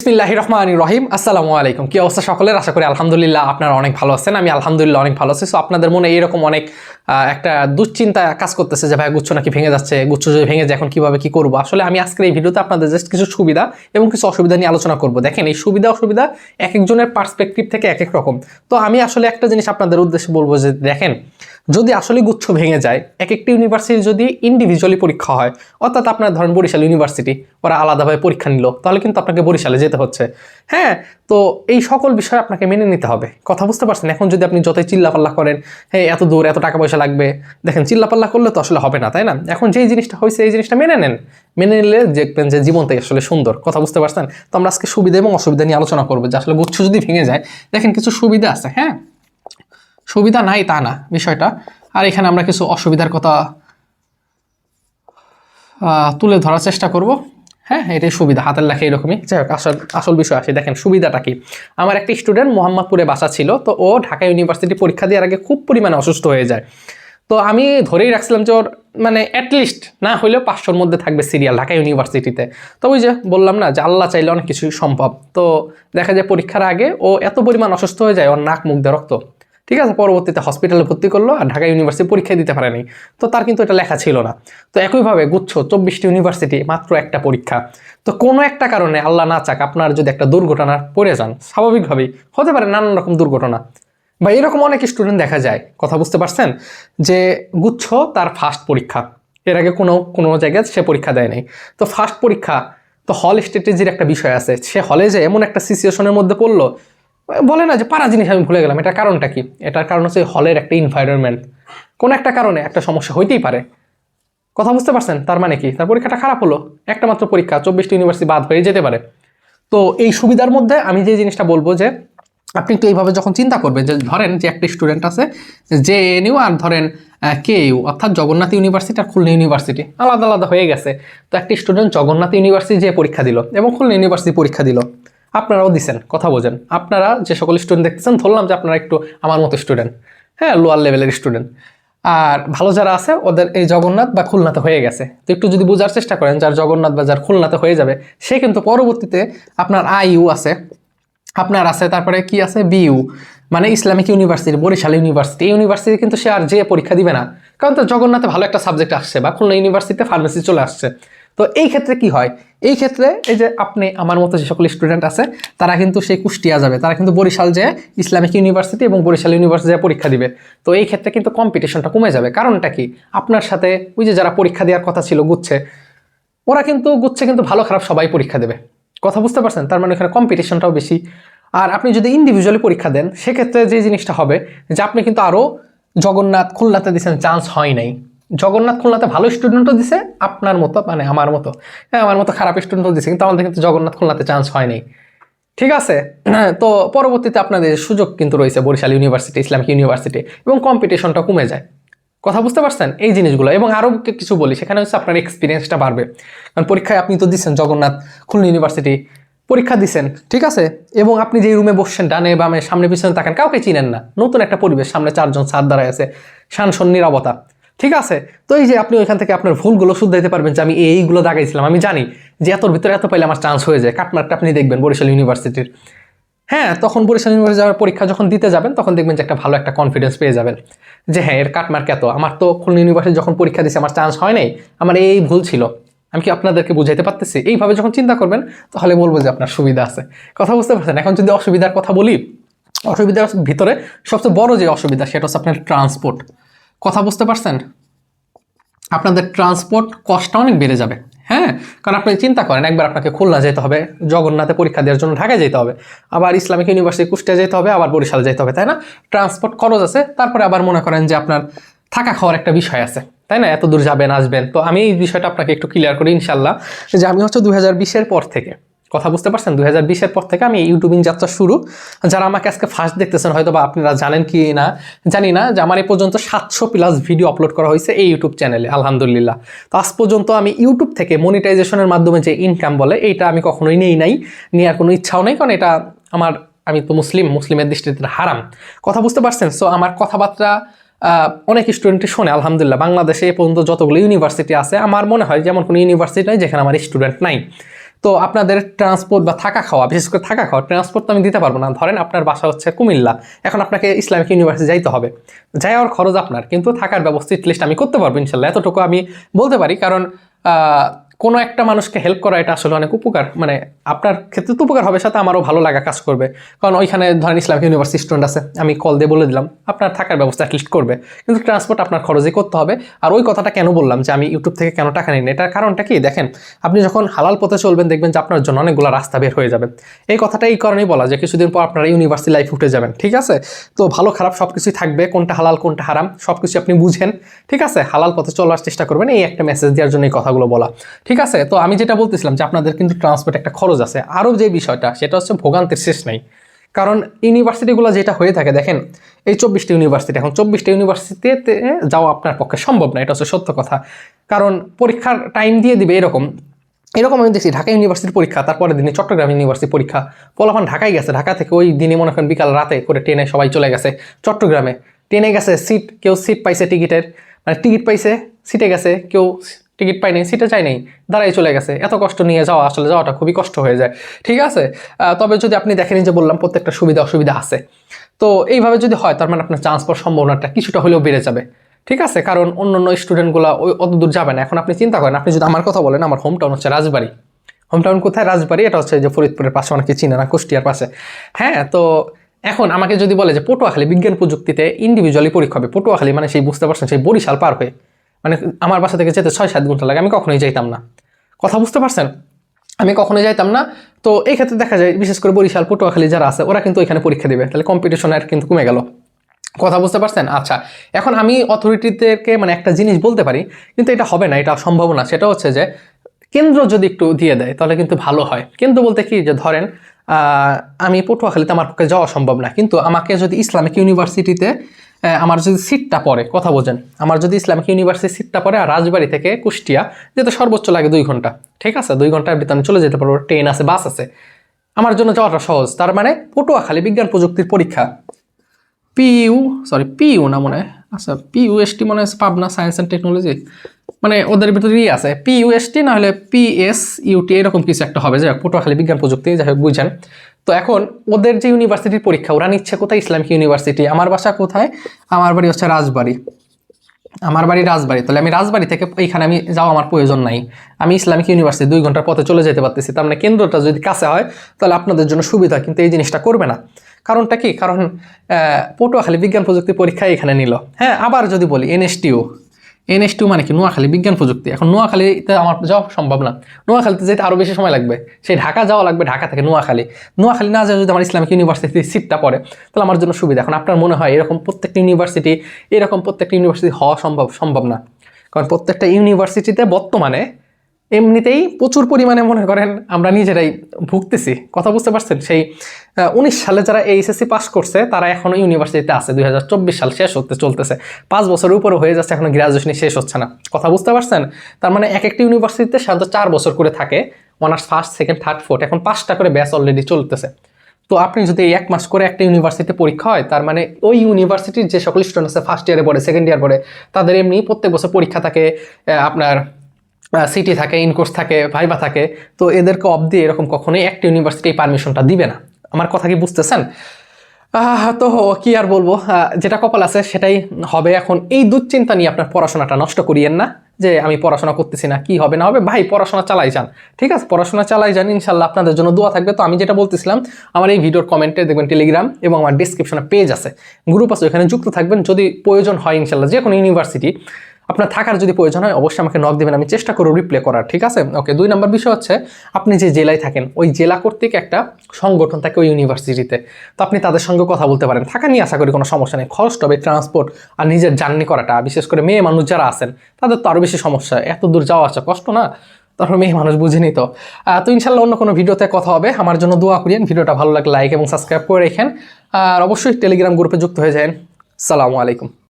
বিসমিল্লাহির রহমানির রহিম। আসসালামু আলাইকুম। কি অবস্থা সকলের? আশা করি আলহামদুলিল্লাহ আপনারা অনেক ভালো আছেন। আমি আলহামদুলিল্লাহ অনেক ভালো আছি। সো আপনাদের মনে এরকম অনেক একটা দুশ্চিন্তা কাজ করতেছে যে ভাই গুচ্ছ নাকি ভেঙে যাচ্ছে, গুচ্ছ যদি ভেঙে যায় এখন কিভাবে কি করবো। আসলে আমি আজকের এই ভিডিওতে আপনাদের জাস্ট কিছু সুবিধা এবং কিছু অসুবিধা নিয়ে আলোচনা করব। দেখেন, এই সুবিধা অসুবিধা এক একজনের পার্সপেক্টিভ থেকে এক এক রকম। তো আমি আসলে একটা জিনিস আপনাদের উদ্দেশ্যে বলবো যে দেখেন, যদি আসলে গুচ্ছ ভেঙে যায়, এক একটি ইউনিভার্সিটি যদি ইন্ডিভিজুয়ালি পরীক্ষা হয়, অর্থাৎ আপনার ধরেন বরিশাল ইউনিভার্সিটি ওরা আলাদাভাবে পরীক্ষা নিল, তাহলে কিন্তু আপনাকে বরিশালে যেতে হচ্ছে। হ্যাঁ, তো এই সকল বিষয় আপনাকে মেনে নিতে হবে। কথা বুঝতে পারছেন? এখন যদি আপনি যতই চিল্লাপাল্লা করেন, হ্যাঁ এত দূর এত টাকা পয়সা লাগবে, দেখেন চিল্লাপাল্লা করলে তো আসলে হবে না, তাই না? এখন যেই জিনিসটা হয়েছে এই জিনিসটা মেনে নেন। মেনে নিলে দেখবেন যে জীবনটাই আসলে সুন্দর। কথা বুঝতে পারছেন? তো আমরা আজকে সুবিধা এবং অসুবিধা নিয়ে আলোচনা করবো যে আসলে গুচ্ছ যদি ভেঙে যায়, দেখেন কিছু সুবিধা আছে, হ্যাঁ সুবিধা নাই তা না বিষয়টা। আর এখানে আমরা কিছু অসুবিধার কথা তুলে ধরার চেষ্টা করব। হ্যাঁ, এটাই সুবিধা, হাতের লেখা এরকমই। যাই হোক, আসল বিষয় আসে। দেখেন সুবিধাটা কি। আমার একটা স্টুডেন্ট মোহাম্মদপুরে বাসা ছিল, তো ও ঢাকা ইউনিভার্সিটি পরীক্ষা দেওয়ার আগে খুব পরিমাণে অসুস্থ হয়ে যায়। তো আমি ধরেই রাখছিলাম যে ওর মানে অ্যাটলিস্ট না হলেও 500-র মধ্যে থাকবে সিরিয়াল ঢাকা ইউনিভার্সিটিতে। তো ওই যে বললাম না যে আল্লাহ চাইলে অনেক কিছুই সম্ভব। তো দেখা যায় পরীক্ষার আগে ও এত পরিমাণ অসুস্থ হয়ে যায়, ওর নাক মুখ দিয়ে রক্ত। ঠিক আছে, পরবর্তীতে হসপিটালে ভর্তি করলো আর ঢাকা ইউনিভার্সিটি পরীক্ষা দিতে পারেনি। তো তার কিন্তু এটা লেখা ছিল না। তো একইভাবে গুচ্ছ 24টি ইউনিভার্সিটি, মাত্র একটা পরীক্ষা। তো কোনো একটা কারণে আল্লাহ না চাক আপনার যদি একটা দুর্ঘটনা পড়ে যান, স্বাভাবিকভাবেই হতে পারে নানান রকম দুর্ঘটনা, বা এরকম অনেক স্টুডেন্ট দেখা যায়। কথা বুঝতে পারছেন? যে গুচ্ছ তার ফার্স্ট পরীক্ষা, এর আগে কোনো জায়গায় সে পরীক্ষা দেয় নাই। তো ফার্স্ট পরীক্ষা, তো হল স্ট্র্যাটেজির একটা বিষয় আছে। সে হলে যে এমন একটা সিচুয়েশনের মধ্যে পড়লো, বলে না যে পারা জিনিস আমি ভুলে গেলাম। এটার কারণটা কি? এটার কারণ হচ্ছে হলের একটা এনভায়রনমেন্ট। কোনো একটা কারণে একটা সমস্যা হইতেই পারে। কথা বুঝতে পারছেন? তার মানে কি, তার পরীক্ষাটা খারাপ হলো, একটা মাত্র পরীক্ষা, 24টি ইউনিভার্সিটি বাদ হয়ে যেতে পারে। তো এই সুবিধার মধ্যে আমি যে জিনিসটা বলবো যে আপনি একটু এইভাবে যখন চিন্তা করবেন যে ধরেন যে একটা স্টুডেন্ট আছে জেএনইউ আর ধরেন কেইউ, অর্থাৎ জগন্নাথ ইউনিভার্সিটি আর খুলনা ইউনিভার্সিটি আলাদা আলাদা হয়ে গেছে। তো একটি স্টুডেন্ট জগন্নাথ ইউনিভার্সিটি যে পরীক্ষা দিল এবং খুলনা ইউনিভার্সিটি পরীক্ষা দিল, আপনারাও দিচ্ছেন। কথা বোঝেন? আপনারা যে সকল স্টুডেন্ট দেখতেছেন, ধরলাম যে আপনারা একটু আমার মতো স্টুডেন্ট, হ্যাঁ লোয়ার লেভেলের স্টুডেন্ট, আর ভালো যারা আছে ওদের এই জগন্নাথ বা খুলনাতে হয়ে গেছে। তো একটু যদি বোঝার চেষ্টা করেন, যার জগন্নাথ বা যার খুলনাতে হয়ে যাবে, সে কিন্তু পরবর্তীতে আপনার আইইউ আছে, আপনার আছে, তারপরে কি আছে বিইউ মানে ইসলামিক ইউনিভার্সিটি, বরিশাল ইউনিভার্সিটি, এই ইউনিভার্সিটি কিন্তু সে আর যে পরীক্ষা দিবে না, কারণ তার জগন্নাথে ভালো একটা সাবজেক্ট আসছে বা খুলনা ইউনিভার্সিটিতে ফার্মেসি চলে আসছে। তো এই ক্ষেত্রে কি হয়? এই ক্ষেত্রে এই যে আপনি আমার মতো যে সকল স্টুডেন্ট আছে, তারা কিন্তু সেই কুষ্টিয়া যাবে, তারা কিন্তু বরিশাল যে ইসলামিক ইউনিভার্সিটি এবং বরিশাল ইউনিভার্সিটি পরীক্ষা দিবে। তো এই ক্ষেত্রে কিন্তু কম্পিটিশনটা কমে যাবে। কারণটা কি? আপনার সাথে ওই যে যারা পরীক্ষা দেওয়ার কথা ছিল গুচ্ছে, ওরা কিন্তু গুচ্ছে কিন্তু ভালো খারাপ সবাই পরীক্ষা দেবে। কথা বুঝতে পারছেন? তার মানে এখানে কম্পিটিশনটাও বেশি। আর আপনি যদি ইন্ডিভিজুয়ালি পরীক্ষা দেন, সেক্ষেত্রে যে জিনিসটা হবে যে আপনি কিন্তু আরও জগন্নাথ খুলনাতে দিচ্ছেন, চান্স হয় নাই। জগন্নাথ খুলনাতে ভালো স্টুডেন্টও দিছে আপনার মতো, মানে আমার মতো, হ্যাঁ আমার মতো খারাপ স্টুডেন্টও দিছে, কিন্তু আমাদের কিন্তু জগন্নাথ খুলনাতে চান্স হয় নাই। ঠিক আছে? তো পরবর্তীতে আপনাদের সুযোগ কিন্তু রয়েছে বরিশাল ইউনিভার্সিটি, ইসলামিক ইউনিভার্সিটি, এবং কম্পিটিশনটা কমে যায়। কথা বুঝতে পারছেন? এই জিনিসগুলো। এবং আরও কিছু বলি, সেখানে হচ্ছে আপনার এক্সপিরিয়েন্সটা বাড়বে। কারণ পরীক্ষায় আপনি তো দিচ্ছেন জগন্নাথ খুলনা ইউনিভার্সিটি পরীক্ষা দিচ্ছেন, ঠিক আছে, এবং আপনি যে রুমে বসছেন ডানে বামে সামনে পিছনে তাকান, কাউকে চিনেন না, নতুন একটা পরিবেশ, সামনে 4জন স্যার দাঁড়ায় আছে, শানশন নীরবতা, ঠিক আছে। তো এই যে আপনি ওইখান থেকে আপনার ভুলগুলো শুধরাইতে পারবেন যে আমি এইগুলো দাগাইছিলাম, আমি জানি যে এতর ভিতরে এত পাইলে আমার চান্স হয়ে যায়, কাটমার্কটা আপনি দেখবেন বরিশাল ইউনিভার্সিটির। হ্যাঁ, তখন বরিশাল ইউনিভার্সিটি যাওয়ার পরীক্ষা যখন দিতে যাবেন, তখন দেখবেন যে একটা ভালো একটা কনফিডেন্স পেয়ে যাবেন যে হ্যাঁ এর কাটমার্ক এত, আমার তো খুলনা ইউনিভার্সিটি যখন পরীক্ষা দিয়েছে আমার চান্স হয় নাই, আমার এই ভুল ছিল। আমি কি আপনাদেরকে বুঝাইতে পারতেছি? এইভাবে যখন চিন্তা করবেন, তাহলে বলবো যে আপনার সুবিধা আছে। কথা বুঝতে পারছেন? এখন যদি অসুবিধার কথা বলি, অসুবিধার ভিতরে সবচেয়ে বড় যে অসুবিধা সেটা হচ্ছে আপনার ট্রান্সপোর্ট। কথা বুঝতে পারছেন? আপনাদের ট্রান্সপোর্ট কস্টটা অনেক বেড়ে যাবে। হ্যাঁ, কারণ আপনি চিন্তা করেন, একবার আপনাকে খুলনা যেতে হবে, জগন্নাথে পরীক্ষা দেওয়ার জন্য ঢাকায় যেতে হবে, আবার ইসলামিক ইউনিভার্সিটি কুষ্টিয়া যেতে হবে, আবার বরিশাল যেতে হবে, তাই না? ট্রান্সপোর্ট খরচ আছে, তারপরে আবার মনে করেন যে আপনার থাকা খাওয়ার একটা বিষয় আছে, তাই না? এত দূর যাবেন আসবেন। তো আমি এই বিষয়টা আপনাকে একটু ক্লিয়ার করি ইনশাল্লাহ, যে আমি হচ্ছে 2020-এর পর থেকে, কথা বুঝতে পারছেন, 2020-এর পর থেকে আমি ইউটিউবিং যাত্রা শুরু। যারা আমাকে আজকে ফার্স্ট দেখতেছেন, হয়তো বা আপনারা জানেন কি না জানি না, যে আমার এই পর্যন্ত 700+ ভিডিও আপলোড করা হয়েছে এই ইউটিউব চ্যানেলে, আলহামদুলিল্লাহ। তো আজ পর্যন্ত আমি ইউটিউব থেকে মনিটাইজেশনের মাধ্যমে যে ইনকাম বলে, এইটা আমি কখনোই নেওয়ার কোনো ইচ্ছাও নেই, কারণ এটা আমি তো মুসলিমের দৃষ্টিতে হারাম। কথা বুঝতে পারছেন? সো আমার কথাবার্তা অনেক স্টুডেন্টই শোনে, আলহামদুলিল্লাহ। বাংলাদেশে এ পর্যন্ত যতগুলো ইউনিভার্সিটি আছে, আমার মনে হয় যেমন কোনো ইউনিভার্সিটি নাই যেখানে আমার স্টুডেন্ট নাই। তো আপনাদের ট্রান্সপোর্ট বা থাকা খাওয়া, বিশেষ করে থাকা খাওয়া, ট্রান্সপোর্ট তো আমি দিতে পারবো না। ধরেন আপনার বাসা হচ্ছে কুমিল্লা, এখন আপনাকে ইসলামিক ইউনিভার্সিটি যাইতে হবে, যাওয়ার খরচ আপনার, কিন্তু থাকার ব্যবস্থা লিস্ট আমি করতে পারবো ইনশাল্লাহ, এতটুকু আমি বলতে পারি। কারণ কোনো একটা মানুষকে হেল্প করা এটা আসলে অনেক উপকার, মানে আপনার ক্ষেত্রে তো উপকার হবে, সাথে আমারও ভালো লাগা কাজ করবে। কারণ ওইখানে ধরেন ইসলামিক ইউনিভার্সিটি স্টুডেন্ট আছে, আমি কল দিয়ে বলে দিলাম আপনার থাকার ব্যবস্থা অ্যাটলিস্ট করবে, কিন্তু ট্রান্সপোর্ট আপনার খরচই করতে হবে। আর ওই কথাটা কেন বললাম যে আমি ইউটিউব থেকে কেন টাকা নিই না, এটার কারণটা কি দেখেন, আপনি যখন হালাল পথে চলবেন দেখবেন যে আপনার জন্য অনেকগুলো রাস্তা বের হয়ে যাবে। এই কথাটা এই কারণেই বলা যে কিছুদিন পর আপনারা ইউনিভার্সিটি লাইফ উঠে যাবেন, ঠিক আছে? তো ভালো খারাপ সব কিছুই থাকবে, কোনটা হালাল কোনটা হারাম সব কিছু আপনি বুঝেন, ঠিক আছে? হালাল পথে চলার চেষ্টা করবেন, এই একটা মেসেজ দেওয়ার জন্য এই কথাগুলো বলা, ঠিক আছে? তো আমি যেটা বলতেছিলাম যে আপনাদের কিন্তু ট্রান্সপোর্ট একটা খরচ আছে, আরও যে বিষয়টা সেটা হচ্ছে ভোগান্তির শেষ নেই। কারণ ইউনিভার্সিটিগুলো যেটা হয়ে থাকে দেখেন, এই 24টা ইউনিভার্সিটি, এখন 24টা ইউনিভার্সিটিতে যাওয়া আপনার পক্ষে সম্ভব না, এটা হচ্ছে সত্য কথা। কারণ পরীক্ষার টাইম দিয়ে দিবে এরকম আমি দেখছি ঢাকা ইউনিভার্সিটির পরীক্ষা, তারপরে দিনে চট্টগ্রাম ইউনিভার্সিটির পরীক্ষা, পোলাপান ঢাকায় গেছে, ঢাকা থেকে ওই দিনে মনে করেন বিকাল রাতে করে ট্রেনে সবাই চলে গেছে চট্টগ্রামে, ট্রেনে গেছে কেউ সিট পাইছে টিকিটের, মানে টিকিট পাইছে সিটে গেছে, কেউ টিকিট পাইনি সিটে চাই নেই, দাঁড়াই চলে গেছে। এত কষ্ট নিয়ে যাওয়া, আসলে যাওয়াটা খুবই কষ্ট হয়ে যায়, ঠিক আছে? তবে যদি আপনি দেখেন যে বললাম প্রত্যেকটা সুবিধা অসুবিধা আছে, তো এইভাবে যদি হয় তার মানে আপনার চান্স পাওয়ার সম্ভাবনাটা কিছুটা হলেও বেড়ে যাবে, ঠিক আছে? কারণ অন্য স্টুডেন্টগুলো ওই অত দূর যাবে না। এখন আপনি চিন্তা করেন, আপনি যদি আমার কথা বলেন, আমার হোম টাউন হচ্ছে রাজবাড়ী। হোম টাউন কোথায়? রাজবাড়ী। এটা হচ্ছে যে ফরিদপুরের পাশে, অনেকে চিনে না, কুষ্টিয়ার পাশে। হ্যাঁ, তো এখন আমাকে যদি বলে যে পটুয়াখালী বিজ্ঞান প্রযুক্তিতে ইন্ডিভিজুয়ালি পরীক্ষা হবে, পটুয়াখালী মানে সেই বুঝতে পারছেন সেই বরিশাল পার হয়ে, মানে আমার বাসা থেকে যেতে 6-7 ঘন্টা লাগে, আমি কখনোই যাইতাম না। কথা বুঝতে পারছেন? আমি কখনোই যাইতাম না। তো এই ক্ষেত্রে দেখা যায় বিশেষ করে বরিশাল পটুয়াখালী যারা আছে ওরা কিন্তু এখানে পরীক্ষা দেবে, তাহলে কম্পিটিশন আর কিন্তু কমে গেল। কথা বুঝতে পারছেন? আচ্ছা, এখন আমি অথরিটিদেরকে মানে একটা জিনিস বলতে পারি, কিন্তু এটা হবে না, এটা সম্ভব না। সেটা হচ্ছে যে কেন্দ্র যদি একটু দিয়ে দেয় তাহলে কিন্তু ভালো হয়। কেন্দ্র বলতে কি, যে ধরেন আমি পটুয়াখালীতে আমার পক্ষে যাওয়া সম্ভব না, কিন্তু আমাকে যদি ইসলামিক ইউনিভার্সিটিতে আমার যদি সিটটা পড়ে, কথা বোঝেন, আমার যদি ইসলামিক ইউনিভার্সিটির সিটটা পড়ে আর রাজবাড়ী থেকে কুষ্টিয়া যেতে সর্বোচ্চ লাগে 2 ঘন্টা, ঠিক আছে? 2 ঘন্টার ভিতরে চলে যেতে পারবো, ট্রেন আছে, বাস আছে, আমার জন্য যাওয়াটা সহজ। তার মানে পটুয়াখালী বিজ্ঞান প্রযুক্তির পরীক্ষা, পিইউ না মনে হয়, আচ্ছা পিইউএসটি মনে হয় পাবনা সায়েন্স অ্যান্ড টেকনোলজি, মানে ওদের ভিতরেই আছে পিইউএসটি, না হলে পিএসইউটি, এরকম কিছু একটা হবে, যাই হোক পটুয়াখালী বিজ্ঞান প্রযুক্তি, যাই হোক বুঝছেন। তো এখন ওদের যে ইউনিভার্সিটির পরীক্ষা ওরা নিচ্ছে কোথায়? Islamic university. আমার বাসা কোথায়? আমার বাড়ি হচ্ছে রাজবাড়ী, তাহলে আমি রাজবাড়ী থেকে এইখানে আমি যাওয়া আমার প্রয়োজন নাই, আমি ইসলামিক ইউনিভার্সিটি 2 ঘন্টার পথে চলে যেতে পারতেছি। তার মানে কেন্দ্রটা যদি কাছে হয় তাহলে আপনাদের জন্য সুবিধা, কিন্তু এই জিনিসটা করবে না। কারণটা কি? কারণ পটুয়াখালী বিজ্ঞান প্রযুক্তি পরীক্ষা এখানে নিল। হ্যাঁ, আবার যদি বলি এনএসটিউ মানে কি? নোয়াখালী বিজ্ঞান প্রযুক্তি। এখন নোয়াখালীতে আমার যাওয়া সম্ভব না, নোয়াখালীতে যেতে আরও বেশি সময় লাগবে, সেই ঢাকা যাওয়া লাগবে, ঢাকা থেকে নোয়াখালী না যায় যদি আমার ইসলামিক ইউনিভার্সিটির সিটটা পড়ে তাহলে আমার জন্য সুবিধা। এখন আপনার মনে হয় এরকম প্রত্যেকটা ইউনিভার্সিটি হওয়া সম্ভব না, কারণ প্রত্যেকটা ইউনিভার্সিটিতে বর্তমানে এমনিতেই প্রচুর পরিমাণে মনে করেন আমরা নিজেরাই ভুগতেছি। কথা বুঝতে পারছেন? সেই 19 সালে যারা এইচএসসি পাস করছে তারা এখনো ইউনিভার্সিটিতে আছে, 2024 সাল শেষ হতে চলতেছে, 5 বছরের উপরে হয়ে যাচ্ছে, এখনো গ্রাজুয়েশনই শেষ হচ্ছে না। কথা বুঝতে পারছেন? তার মানে এক একটা ইউনিভার্সিটিতে সাধারণত 4 বছর করে থাকে, honours first second third fourth, এখন 5টা করে ব্যাচ অলরেডি চলতেছে। তো আপনি যদি 1 মাস করে একটা ইউনিভার্সিটিতে পরীক্ষা হয়, তার মানে ওই ইউনিভার্সিটির যে সকল স্টুডেন্ট আছে ফার্স্ট ইয়ারে পড়ে, সেকেন্ড ইয়ার পড়ে, তাদের এমনি প্রত্যেক বছর পরীক্ষা থাকে, আপনার সিটি থাকে, ইনকোর্স থাকে, ভাইবা থাকে। তো এদেরকে অবধি এরকম কখনোই একটা ইউনিভার্সিটি পারমিশনটা দিবে না। আমার কথা কি বুঝতেছেন? তো কি আর বলবো, যেটা কপাল আছে সেটাই হবে। এখন এই দুশ্চিন্তা নিয়ে আপনার পড়াশোনাটা নষ্ট করিয়েন না, যে আমি পড়াশোনা করতেছি না, কি হবে না হবে। ভাই পড়াশোনা চালাই যান, ঠিক আছে? পড়াশোনা চালাই যান, ইনশাল্লাহ আপনাদের জন্য দোয়া থাকবে। তো আমি যেটা বলতেছিলাম, আমার এই ভিডিওর কমেন্টে দেখবেন টেলিগ্রাম এবং আমার ডিসক্রিপশনে পেজ আছে, গ্রুপ আছে, ওখানে যুক্ত থাকবেন। যদি প্রয়োজন হয় ইনশাল্লাহ যে কোনো ইউনিভার্সিটি আপনার থাকার যদি প্রয়োজন হয় অবশ্যই আমাকে নক দেবেন, আমি চেষ্টা করব রিপ্লে করার, ঠিক আছে? ওকে। 2 নম্বর বিষয় হচ্ছে আপনি যে জেলায় থাকেন ওই জেলা কর্তৃক একটা সংগঠন থাকে ওই ইউনিভার্সিটিতে, তো আপনি তাদের সঙ্গে কথা বলতে পারেন। থাকা নিয়ে আশা করি কোনো সমস্যা নেই, খরচ হবে ট্রান্সপোর্ট আর নিজের জার্নি করাটা, বিশেষ করে মেয়ে মানুষ যারা আছেন তাদের তো আরও বেশি সমস্যা, এত দূর যাওয়া আসা কষ্ট না, তারপর মেয়ে মানুষ বুঝেনি। তো ইনশাল্লাহ অন্য কোনো ভিডিওতে কথা হবে। আমার জন্য দোয়া করিয়েন, ভিডিওটা ভালো লাগলে লাইক এবং সাবস্ক্রাইব করে রেখেন, আর অবশ্যই টেলিগ্রাম গ্রুপে যুক্ত হয়ে যান। আসসালামু আলাইকুম।